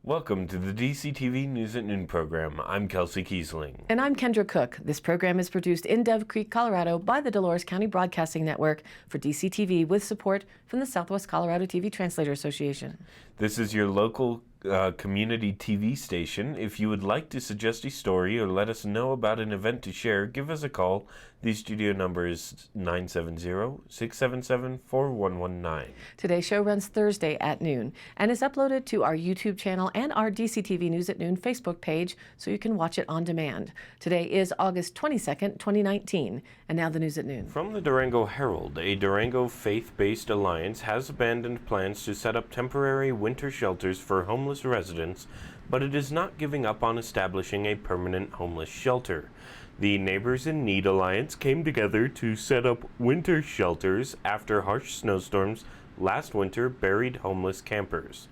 Welcome to the DCTV News at Noon program. I'm Kelsey Kiesling. And I'm Kendra Cook. This program is produced in Dove Creek, Colorado by the Dolores County Broadcasting Network for DCTV with support from the Southwest Colorado TV Translator Association. This is your local community TV station. If you would like to suggest a story or let us know about an event to share, give us a call. The studio number is 970-677-4119. Today's show runs Thursday at noon and is uploaded to our YouTube channel and our DCTV News at Noon Facebook page so you can watch it on demand. Today is August 22nd, 2019. And now the news at noon. From the Durango Herald, a Durango faith-based alliance has abandoned plans to set up temporary winter shelters for homeless residents, but it is not giving up on establishing a permanent homeless shelter. The Neighbors in Need Alliance came together to set up winter shelters after harsh snowstorms last winter buried homeless campers.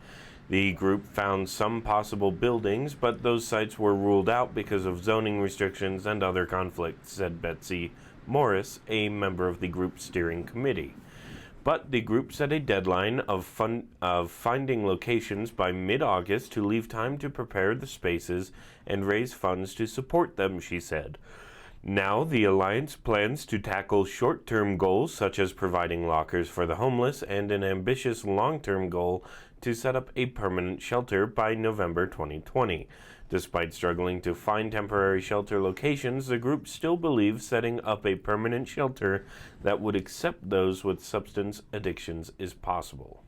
The group found some possible buildings, but those sites were ruled out because of zoning restrictions and other conflicts, said Betsy Morris, a member of the group's steering committee. But the group set a deadline of finding locations by mid-August to leave time to prepare the spaces and raise funds to support them, she said. Now the alliance plans to tackle short-term goals such as providing lockers for the homeless and an ambitious long-term goal to set up a permanent shelter by November 2020. Despite struggling to find temporary shelter locations, the group still believes setting up a permanent shelter that would accept those with substance addictions is possible.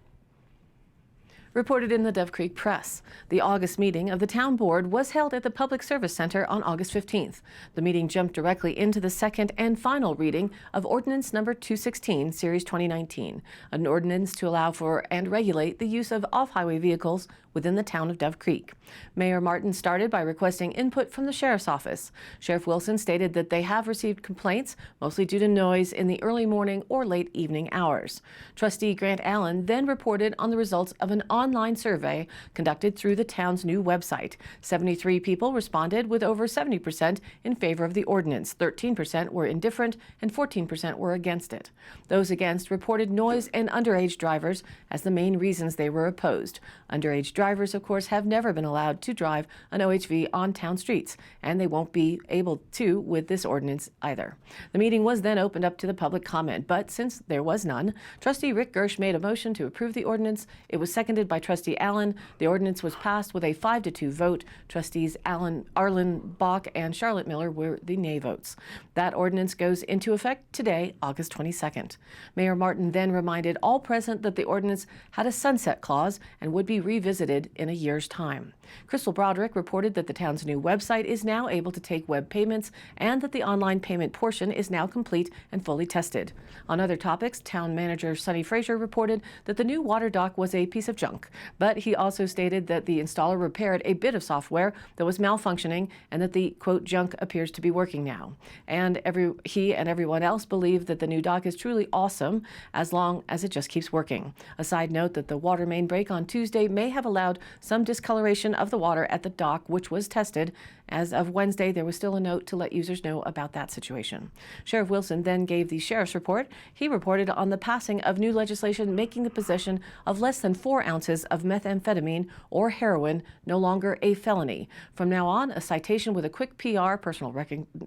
Reported in the Dove Creek Press, the August meeting of the Town Board was held at the Public Service Center on August 15th. The meeting jumped directly into the second and final reading of Ordinance Number 216, Series 2019, an ordinance to allow for and regulate the use of off-highway vehicles within the town of Dove Creek. Mayor Martin started by requesting input from the Sheriff's Office. Sheriff Wilson stated that they have received complaints, mostly due to noise in the early morning or late evening hours. Trustee Grant Allen then reported on the results of an online survey conducted through the town's new website. 73 people responded, with over 70% in favor of the ordinance. 13% were indifferent and 14% were against it. Those against reported noise and underage drivers as the main reasons they were opposed. Underage drivers, of course, have never been allowed to drive an OHV on town streets, and they won't be able to with this ordinance either. The meeting was then opened up to the public comment, but since there was none, Trustee Rick Gersh made a motion to approve the ordinance. It was seconded by Trustee Allen. The ordinance was passed with a 5-2 vote. Trustees Arlen Bach and Charlotte Miller were the nay votes. That ordinance goes into effect today, August 22nd. Mayor Martin then reminded all present that the ordinance had a sunset clause and would be revisited in a year's time. Crystal Broderick reported that the town's new website is now able to take web payments and that the online payment portion is now complete and fully tested. On other topics, town manager Sonny Frazier reported that the new water dock was a piece of junk, but he also stated that the installer repaired a bit of software that was malfunctioning and that the, quote, junk appears to be working now. And he and everyone else believe that the new dock is truly awesome as long as it just keeps working. A side note that the water main break on Tuesday may have allowed some discoloration of the water at the dock, which was tested. As of Wednesday, there was still a note to let users know about that situation. Sheriff Wilson then gave the sheriff's report. He reported on the passing of new legislation making the possession of less than 4 ounces of methamphetamine or heroin no longer a felony. From now on, a citation with a quick PR, personal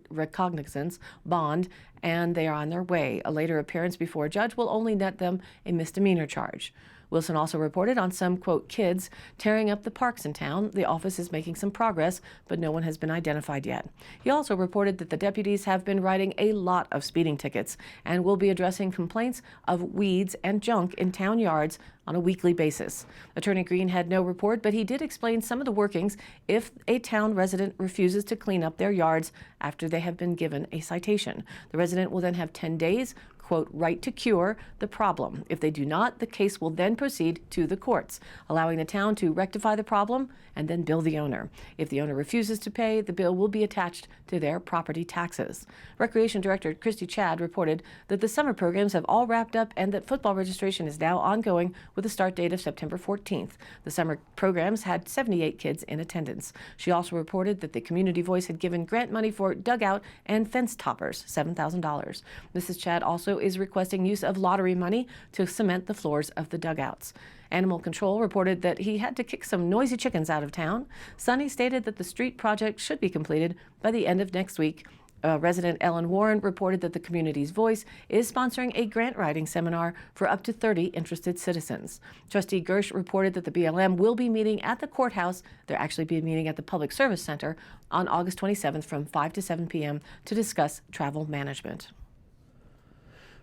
recognizance, bond, and they are on their way. A later appearance before a judge will only net them a misdemeanor charge. Wilson also reported on some, quote, kids tearing up the parks in town. The office is making some progress, but no one has been identified yet. He also reported that the deputies have been writing a lot of speeding tickets and will be addressing complaints of weeds and junk in town yards on a weekly basis. Attorney Green had no report, but he did explain some of the workings if a town resident refuses to clean up their yards after they have been given a citation. The resident will then have 10 days, quote, right to cure the problem. If they do not, the case will then proceed to the courts, allowing the town to rectify the problem and then bill the owner. If the owner refuses to pay, the bill will be attached to their property taxes. Recreation Director Christy Chad reported that the summer programs have all wrapped up and that football registration is now ongoing with a start date of September 14th. The summer programs had 78 kids in attendance. She also reported that the Community Voice had given grant money for dugout and fence toppers, $7,000. Mrs. Chad also is requesting use of lottery money to cement the floors of the dugouts. Animal Control reported that he had to kick some noisy chickens out of town. Sonny stated that the street project should be completed by the end of next week. Resident Ellen Warren reported that the Community's Voice is sponsoring a grant writing seminar for up to 30 interested citizens. Trustee Gersh reported that the BLM will be meeting at the courthouse. They'll actually be meeting at the Public Service Center on August 27th from 5 to 7 p.m. to discuss travel management.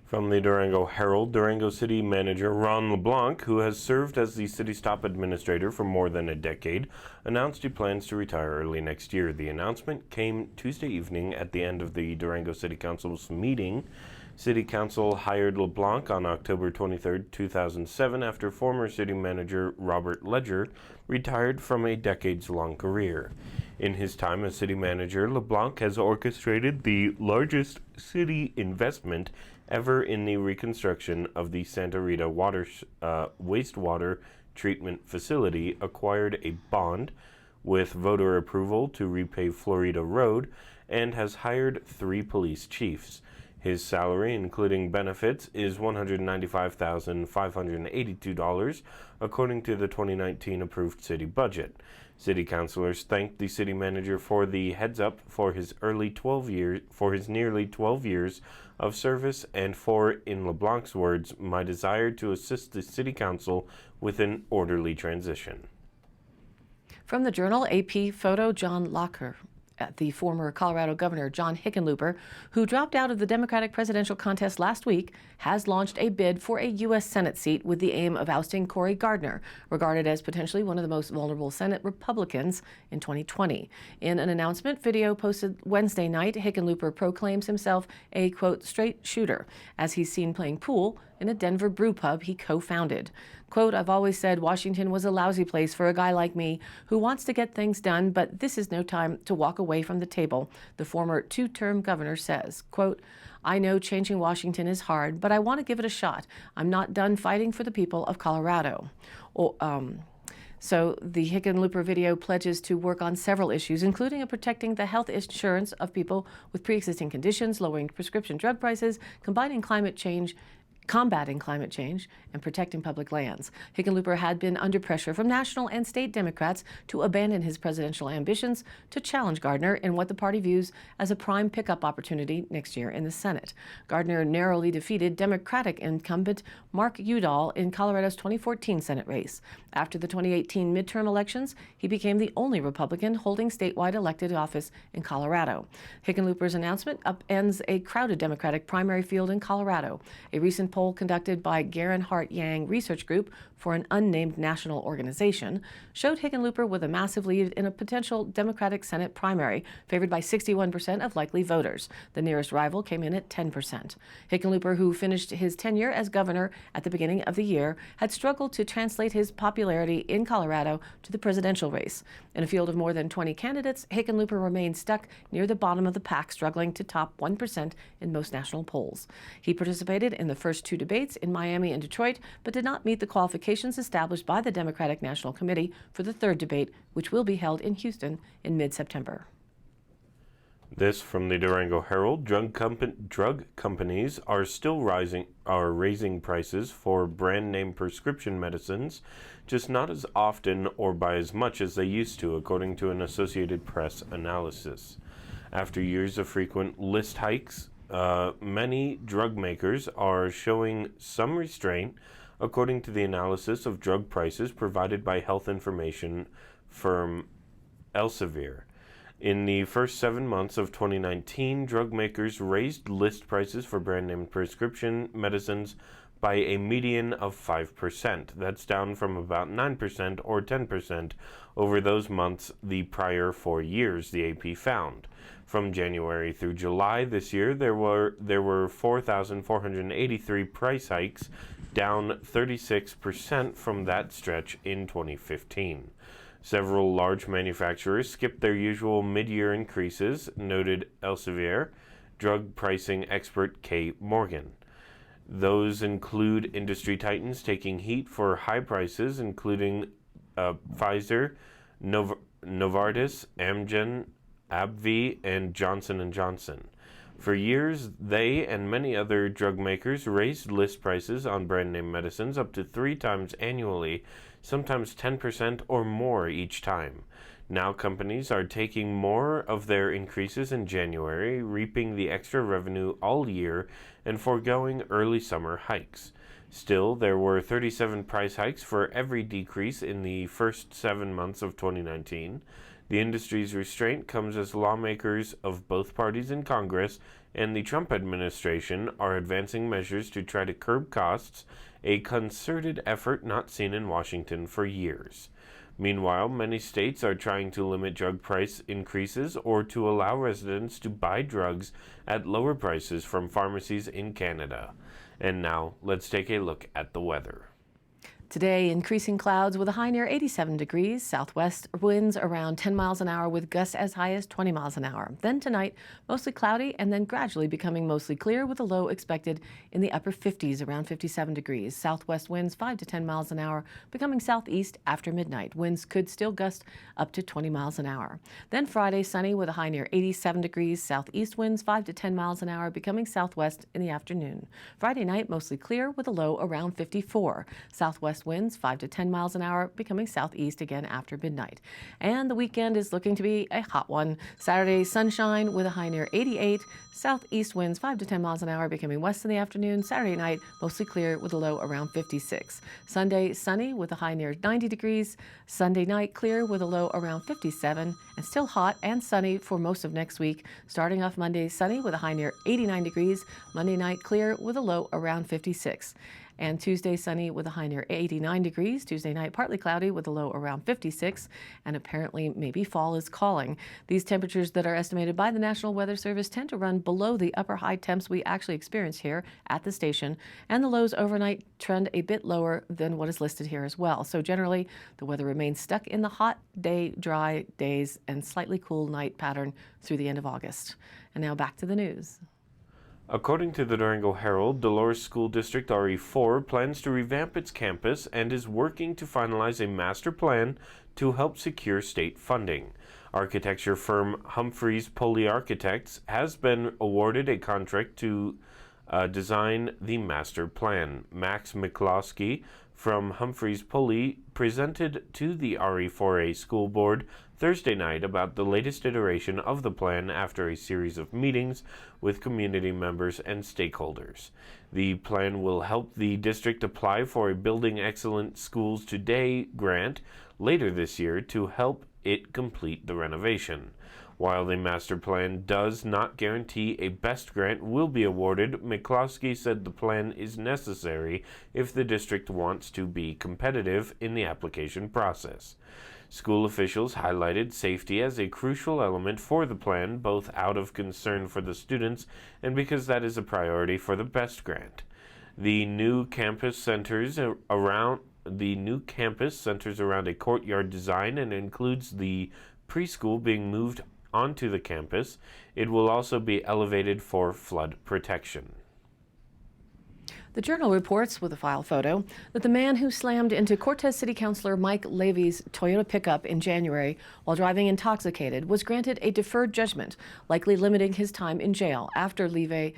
From the Durango Herald, Durango City Manager Ron LeBlanc, who has served as the City Stop Administrator for more than a decade, announced he plans to retire early next year. The announcement came Tuesday evening at the end of the Durango City Council's meeting. City Council hired LeBlanc on October 23, 2007, after former City Manager Robert Ledger retired from a decades-long career. In his time as City Manager, LeBlanc has orchestrated the largest city investment ever in the reconstruction of the Santa Rita wastewater treatment facility, acquired a bond with voter approval to repave Florida Road, and has hired 3 police chiefs. His salary, including benefits, is $195,582, according to the 2019 approved city budget. City councilors thanked the city manager for the heads up for his nearly 12 years of service, and for, in LeBlanc's words, my desire to assist the city council with an orderly transition. From the Journal, AP photo John Locker. The former Colorado Governor John Hickenlooper, who dropped out of the Democratic presidential contest last week, has launched a bid for a U.S. Senate seat with the aim of ousting Cory Gardner, regarded as potentially one of the most vulnerable Senate Republicans in 2020. In an announcement video posted Wednesday night, Hickenlooper proclaims himself a, quote, straight shooter, as he's seen playing pool in a Denver brew pub he co-founded. Quote, I've always said Washington was a lousy place for a guy like me who wants to get things done, but this is no time to walk away from the table, the former 2-term governor says. Quote, I know changing Washington is hard, but I want to give it a shot. I'm not done fighting for the people of Colorado. So the Hickenlooper video pledges to work on several issues, including protecting the health insurance of people with pre-existing conditions, lowering prescription drug prices, combating climate change, and protecting public lands. Hickenlooper had been under pressure from national and state Democrats to abandon his presidential ambitions to challenge Gardner in what the party views as a prime pickup opportunity next year in the Senate. Gardner narrowly defeated Democratic incumbent Mark Udall in Colorado's 2014 Senate race. After the 2018 midterm elections, he became the only Republican holding statewide elected office in Colorado. Hickenlooper's announcement upends a crowded Democratic primary field in Colorado. A recent poll conducted by Garen Hart Yang Research Group for an unnamed national organization showed Hickenlooper with a massive lead in a potential Democratic Senate primary, favored by 61% of likely voters. The nearest rival came in at 10%. Hickenlooper, who finished his tenure as governor at the beginning of the year, had struggled to translate his popularity in Colorado to the presidential race. In a field of more than 20 candidates, Hickenlooper remained stuck near the bottom of the pack, struggling to top 1% in most national polls. He participated in the first 2 debates in Miami and Detroit, but did not meet the qualifications established by the Democratic National Committee for the 3rd debate, which will be held in Houston in mid-September. This from the Durango Herald. Drug companies are still raising prices for brand name prescription medicines, just not as often or by as much as they used to, according to an Associated Press analysis. After years of frequent list hikes, many drug makers are showing some restraint, according to the analysis of drug prices provided by health information firm Elsevier. In the first 7 months of 2019, drug makers raised list prices for brand name prescription medicines by a median of 5%. That's down from about 9% or 10% over those months the prior 4 years, the AP found. From January through July this year, there were 4,483 price hikes, down 36% from that stretch in 2015. Several large manufacturers skipped their usual mid-year increases, noted Elsevier drug pricing expert Kay Morgan. Those include industry titans taking heat for high prices, including Pfizer, Novartis, Amgen, AbbVie, and Johnson & Johnson. For years, they and many other drug makers raised list prices on brand name medicines up to 3 times annually, sometimes 10% or more each time. Now companies are taking more of their increases in January, reaping the extra revenue all year and foregoing early summer hikes. Still, there were 37 price hikes for every decrease in the first 7 months of 2019. The industry's restraint comes as lawmakers of both parties in Congress and the Trump administration are advancing measures to try to curb costs, a concerted effort not seen in Washington for years. Meanwhile, many states are trying to limit drug price increases or to allow residents to buy drugs at lower prices from pharmacies in Canada. And now, let's take a look at the weather. Today, increasing clouds with a high near 87 degrees. Southwest winds around 10 miles an hour with gusts as high as 20 miles an hour. Then tonight, mostly cloudy and then gradually becoming mostly clear with a low expected in the upper 50s, around 57 degrees. Southwest winds 5 to 10 miles an hour, becoming southeast after midnight. Winds could still gust up to 20 miles an hour. Then Friday, sunny with a high near 87 degrees. Southeast winds 5 to 10 miles an hour, becoming southwest in the afternoon. Friday night, mostly clear with a low around 54. Southwest winds 5 to 10 miles an hour, becoming southeast again after midnight. And the weekend is looking to be a hot one. Saturday, sunshine with a high near 88. Southeast winds 5 to 10 miles an hour, becoming west in the afternoon. Saturday night, mostly clear with a low around 56. Sunday, sunny with a high near 90 degrees. Sunday night, clear with a low around 57. And still hot and sunny for most of next week. Starting off Monday, sunny with a high near 89 degrees. Monday night, clear with a low around 56. And Tuesday, sunny with a high near 89 degrees. Tuesday night, partly cloudy with a low around 56. And apparently, maybe fall is calling. These temperatures that are estimated by the National Weather Service tend to run below the upper high temps we actually experience here at the station. And the lows overnight trend a bit lower than what is listed here as well. So generally, the weather remains stuck in the hot day, dry days, and slightly cool night pattern through the end of August. And now back to the news. According to the Durango Herald, Dolores School District RE4 plans to revamp its campus and is working to finalize a master plan to help secure state funding. Architecture firm Humphreys Pulley Architects has been awarded a contract to design the master plan. Max McCloskey from Humphreys Pulley presented to the RE4A school board Thursday night about the latest iteration of the plan after a series of meetings with community members and stakeholders. The plan will help the district apply for a Building Excellent Schools Today grant later this year to help it complete the renovation. While the master plan does not guarantee a BEST grant will be awarded, McCloskey said the plan is necessary if the district wants to be competitive in the application process. School officials highlighted safety as a crucial element for the plan, both out of concern for the students and because that is a priority for the BEST grant. The new campus centers around a courtyard design and includes the preschool being moved onto the campus. It will also be elevated for flood protection. The Journal reports, with a file photo, that the man who slammed into Cortez City Councilor Mike Levy's Toyota pickup in January while driving intoxicated was granted a deferred judgment, likely limiting his time in jail after Levy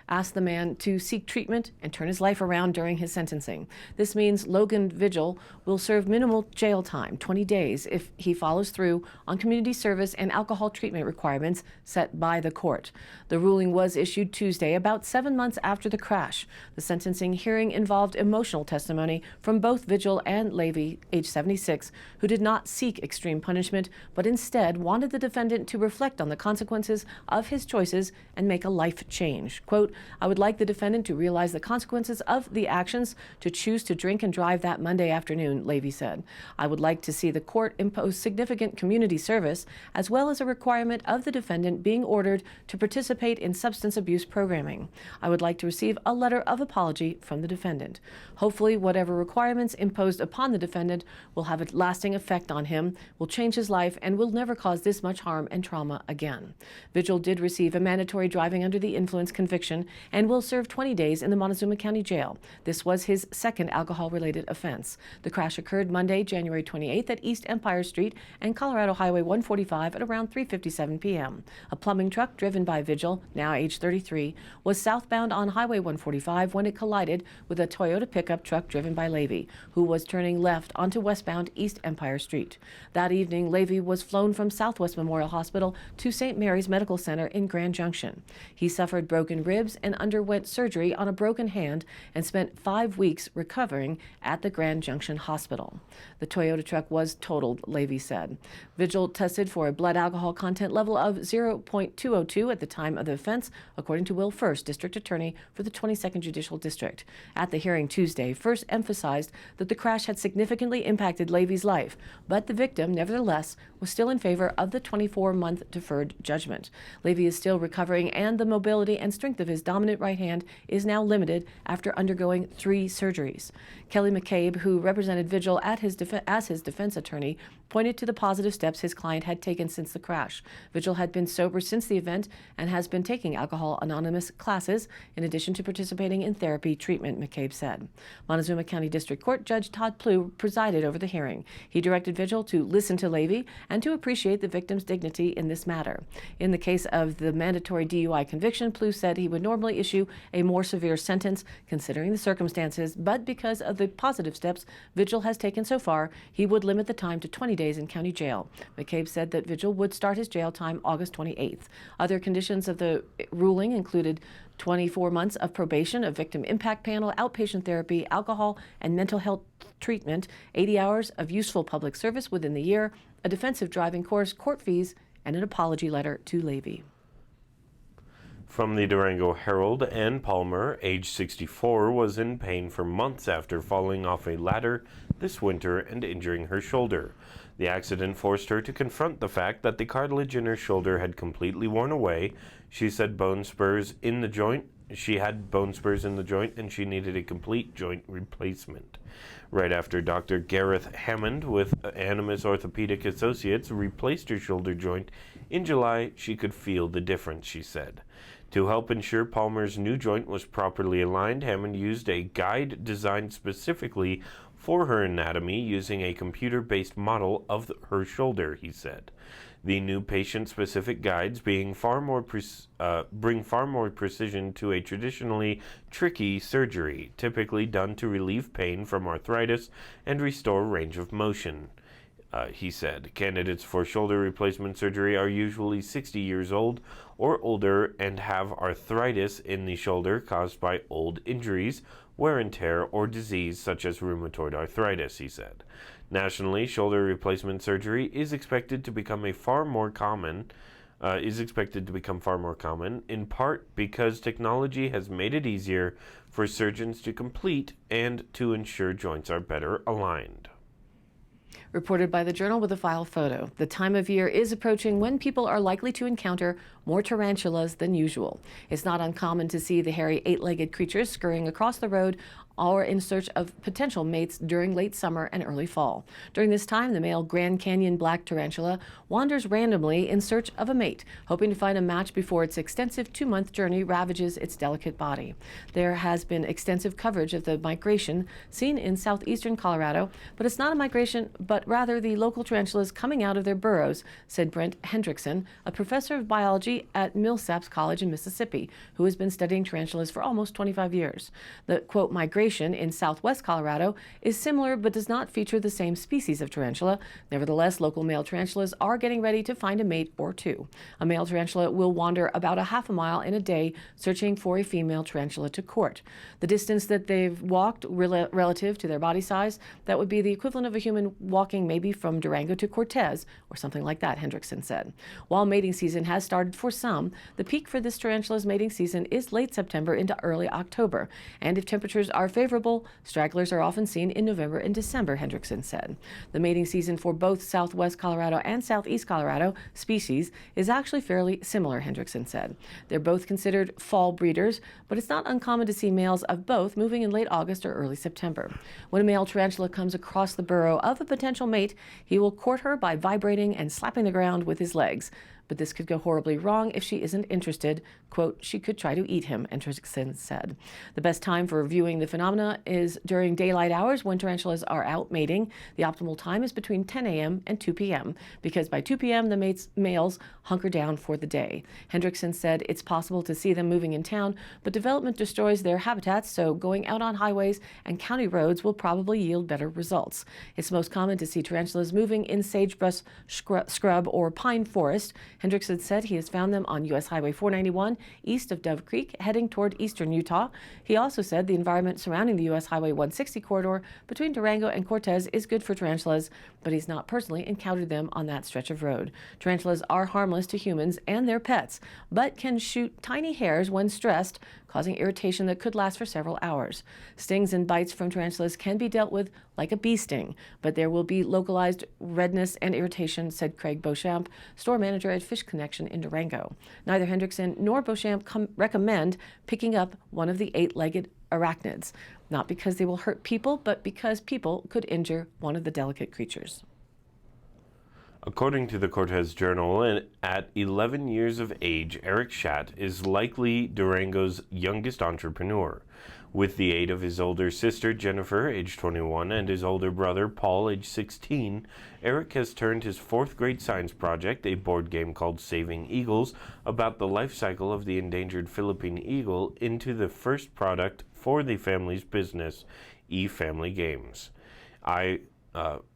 asked the man to seek treatment and turn his life around during his sentencing. This means Logan Vigil will serve minimal jail time, 20 days, if he follows through on community service and alcohol treatment requirements set by the court. The ruling was issued Tuesday, about 7 months after the crash. The sentencing hearing involved emotional testimony from both Vigil and Levy, age 76, who did not seek extreme punishment, but instead wanted the defendant to reflect on the consequences of his choices and make a life change. Quote, "I would like the defendant to realize the consequences of the actions to choose to drink and drive that Monday afternoon," Levy said. "I would like to see the court impose significant community service, as well as a requirement of the defendant being ordered to participate in substance abuse programming. I would like to receive a letter of apology from the defendant. Hopefully, whatever requirements imposed upon the defendant will have a lasting effect on him, will change his life, and will never cause this much harm and trauma again. Vigil did receive a mandatory driving under the influence conviction and will serve 20 days in the Montezuma County Jail. This was his second alcohol-related offense. The crash occurred Monday, January 28th at East Empire Street and Colorado Highway 145 at around 3:57 p.m. A plumbing truck driven by Vigil, now age 33, was southbound on Highway 145 when it collided with a Toyota pickup truck driven by Levy, who was turning left onto westbound East Empire Street. That evening, Levy was flown from Southwest Memorial Hospital to St. Mary's Medical Center in Grand Junction. He suffered broken ribs and underwent surgery on a broken hand and spent 5 weeks recovering at the Grand Junction Hospital. The Toyota truck was totaled, Levy said. Vigil tested for a blood alcohol content level of 0.202 at the time of the offense, according to Will First, District Attorney for the 22nd Judicial District. At the hearing Tuesday, First emphasized that the crash had significantly impacted Levy's life, but the victim, nevertheless, was still in favor of the 24-month deferred judgment. Levy is still recovering, and the mobility and strength of his dominant right hand is now limited after undergoing 3 surgeries. Kelly McCabe, who represented Vigil as his defense attorney, pointed to the positive steps his client had taken since the crash. Vigil had been sober since the event and has been taking Alcohol Anonymous classes in addition to participating in therapy treatment, McCabe said. Montezuma County District Court Judge Todd Plew presided over the hearing. He directed Vigil to listen to Levy and to appreciate the victim's dignity in this matter. In the case of the mandatory DUI conviction, Plew said he would normally issue a more severe sentence considering the circumstances, but because of the positive steps Vigil has taken so far, he would limit the time to 20 days in county jail. McCabe said that Vigil would start his jail time August 28th. Other conditions of the ruling included 24 months of probation, a victim impact panel, outpatient therapy, alcohol and mental health treatment, 80 hours of useful public service within the year, a defensive driving course, court fees, and an apology letter to Levy. From the Durango Herald, Ann Palmer, age 64, was in pain for months after falling off a ladder this winter and injuring her shoulder. The accident forced her to confront the fact that the cartilage in her shoulder had completely worn away. She said bone spurs in the joint. She had bone spurs in the joint and she needed a complete joint replacement. Right after Dr. Gareth Hammond with Animas Orthopedic Associates replaced her shoulder joint in July, she could feel the difference, she said. To help ensure Palmer's new joint was properly aligned, Hammond used a guide designed specifically for her anatomy using a computer-based model of her shoulder, he said. The new patient-specific guides bring far more precision to a traditionally tricky surgery, typically done to relieve pain from arthritis and restore range of motion. He said. Candidates for shoulder replacement surgery are usually 60 years old or older and have arthritis in the shoulder caused by old injuries, wear and tear, or disease such as rheumatoid arthritis, he said. Nationally, shoulder replacement surgery is expected to become far more common, in part because technology has made it easier for surgeons to complete and to ensure joints are better aligned. Reported by the Journal with a file photo. The time of year is approaching when people are likely to encounter more tarantulas than usual. It's not uncommon to see the hairy 8-legged creatures scurrying across the road or in search of potential mates during late summer and early fall. During this time, the male Grand Canyon black tarantula wanders randomly in search of a mate, hoping to find a match before its extensive 2-month journey ravages its delicate body. There has been extensive coverage of the migration seen in southeastern Colorado, but it's not a migration, but rather the local tarantulas coming out of their burrows, said Brent Hendrickson, a professor of biology at Millsaps College in Mississippi, who has been studying tarantulas for almost 25 years. The, quote, migration in southwest Colorado is similar but does not feature the same species of tarantula. Nevertheless, local male tarantulas are getting ready to find a mate or two. A male tarantula will wander about a half a mile in a day searching for a female tarantula to court. The distance that they've walked relative to their body size, that would be the equivalent of a human walking maybe from Durango to Cortez or something like that, Hendrickson said. While mating season has started for for some, the peak for this tarantula's mating season is late September into early October. And if temperatures are favorable, stragglers are often seen in November and December, Hendrickson said. The mating season for both southwest Colorado and southeast Colorado species is actually fairly similar, Hendrickson said. They're both considered fall breeders, but it's not uncommon to see males of both moving in late August or early September. When a male tarantula comes across the burrow of a potential mate, he will court her by vibrating and slapping the ground with his legs. But this could go horribly wrong if she isn't interested. Quote, she could try to eat him, Hendrickson said. The best time for viewing the phenomena is during daylight hours when tarantulas are out mating. The optimal time is between 10 a.m. and 2 p.m. because by 2 p.m. the males hunker down for the day. Hendrickson said it's possible to see them moving in town, but development destroys their habitats, so going out on highways and county roads will probably yield better results. It's most common to see tarantulas moving in sagebrush scrub or pine forest. Hendrickson said he has found them on U.S. Highway 491 east of Dove Creek, heading toward eastern Utah. He also said the environment surrounding the U.S. Highway 160 corridor between Durango and Cortez is good for tarantulas, but he's not personally encountered them on that stretch of road. Tarantulas are harmless to humans and their pets, but can shoot tiny hairs when stressed, causing irritation that could last for several hours. Stings and bites from tarantulas can be dealt with like a bee sting, but there will be localized redness and irritation, said Craig Beauchamp, store manager at Fish Connection in Durango. Neither Hendrickson nor Beauchamp recommend picking up one of the 8-legged arachnids, not because they will hurt people, but because people could injure one of the delicate creatures. According to the Cortez Journal, at 11 years of age, Eric Schatt is likely Durango's youngest entrepreneur. With the aid of his older sister, Jennifer, age 21, and his older brother, Paul, age 16, Eric has turned his fourth-grade science project, a board game called Saving Eagles, about the life cycle of the endangered Philippine eagle, into the first product for the family's business, E-Family Games.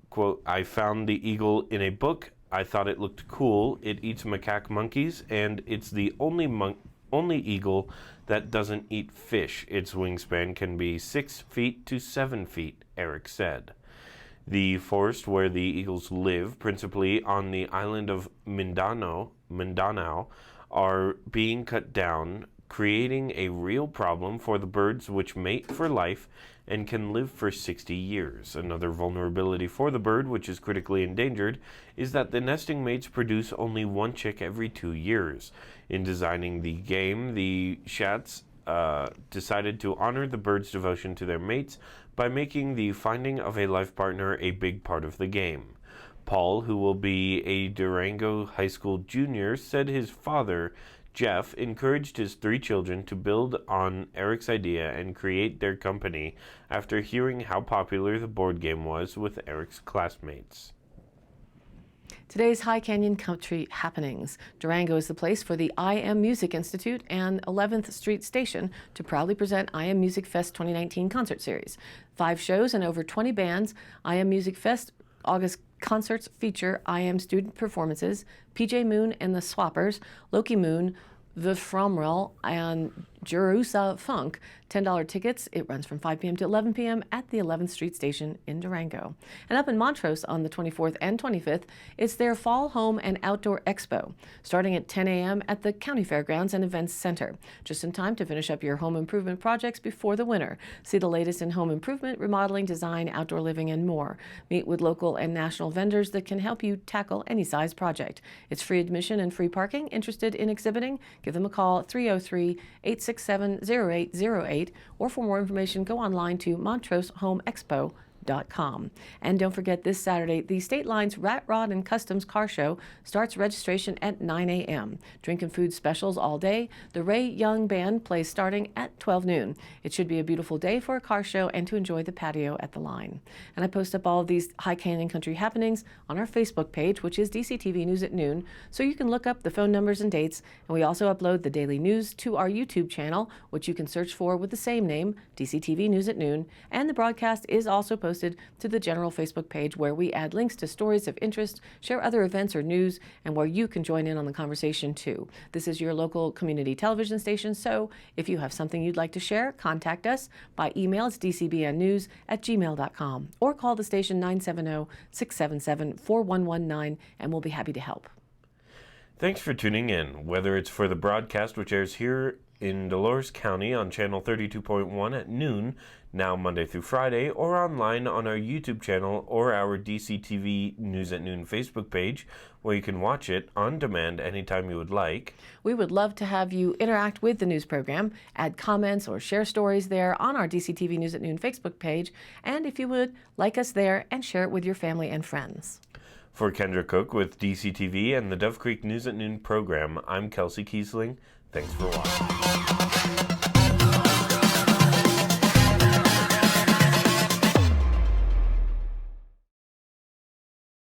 Quote, I found the eagle in a book. I thought it looked cool. It eats macaque monkeys, and it's the only eagle that doesn't eat fish. Its wingspan can be 6 feet to 7 feet, Eric said. The forest where the eagles live, principally on the island of Mindanao, are being cut down, creating a real problem for the birds which mate for life and can live for 60 years. Another vulnerability for the bird, which is critically endangered, is that the nesting mates produce only one chick every 2 years. In designing the game, the Schatts decided to honor the birds' devotion to their mates by making the finding of a life partner a big part of the game. Paul, who will be a Durango High School junior, said his father, Jeff, encouraged his 3 children to build on Eric's idea and create their company after hearing how popular the board game was with Eric's classmates. Today's High Canyon Country happenings. Durango is the place for the I Am Music Institute and 11th Street Station to proudly present I Am Music Fest 2019 concert series. 5 shows and over 20 bands. I Am Music Fest August concerts feature I Am student performances, PJ Moon and the Swappers, Loki Moon, The Fromrel, and Jerusa Funk. $10 tickets. It runs from 5 p.m. to 11 p.m. at the 11th Street Station in Durango. And up in Montrose on the 24th and 25th, it's their Fall Home and Outdoor Expo, starting at 10 a.m. at the County Fairgrounds and Events Center. Just in time to finish up your home improvement projects before the winter. See the latest in home improvement, remodeling, design, outdoor living, and more. Meet with local and national vendors that can help you tackle any size project. It's free admission and free parking. Interested in exhibiting? Give them a call, 303-867-0808, or for more information, go online to montrosehomexpo.com. And don't forget, this Saturday, the State Lines Rat Rod and Customs Car Show starts registration at 9 a.m. Drink and food specials all day. The Ray Young Band plays starting at 12 noon. It should be a beautiful day for a car show and to enjoy the patio at the line. And I post up all of these High Canyon Country happenings on our Facebook page, which is DCTV News at Noon, so you can look up the phone numbers and dates. And we also upload the daily news to our YouTube channel, which you can search for with the same name, DCTV News at Noon. And the broadcast is also posted to the general Facebook page, where we add links to stories of interest, share other events or news, and where you can join in on the conversation too. This is your local community television station, so if you have something you'd like to share, contact us by email. It's dcbnnews@gmail.com, or call the station 970-677-4119, and we'll be happy to help. Thanks for tuning in, whether it's for the broadcast which airs here in Dolores County on channel 32.1 at noon, now Monday through Friday, or online on our YouTube channel or our DCTV News at Noon Facebook page, where you can watch it on demand anytime you would like. We would love to have you interact with the news program, add comments or share stories there on our DCTV News at Noon Facebook page, and if you would, like us there and share it with your family and friends. For Kendra Cook with DCTV and the Dove Creek News at Noon program, I'm Kelsey Kiesling. Thanks for watching.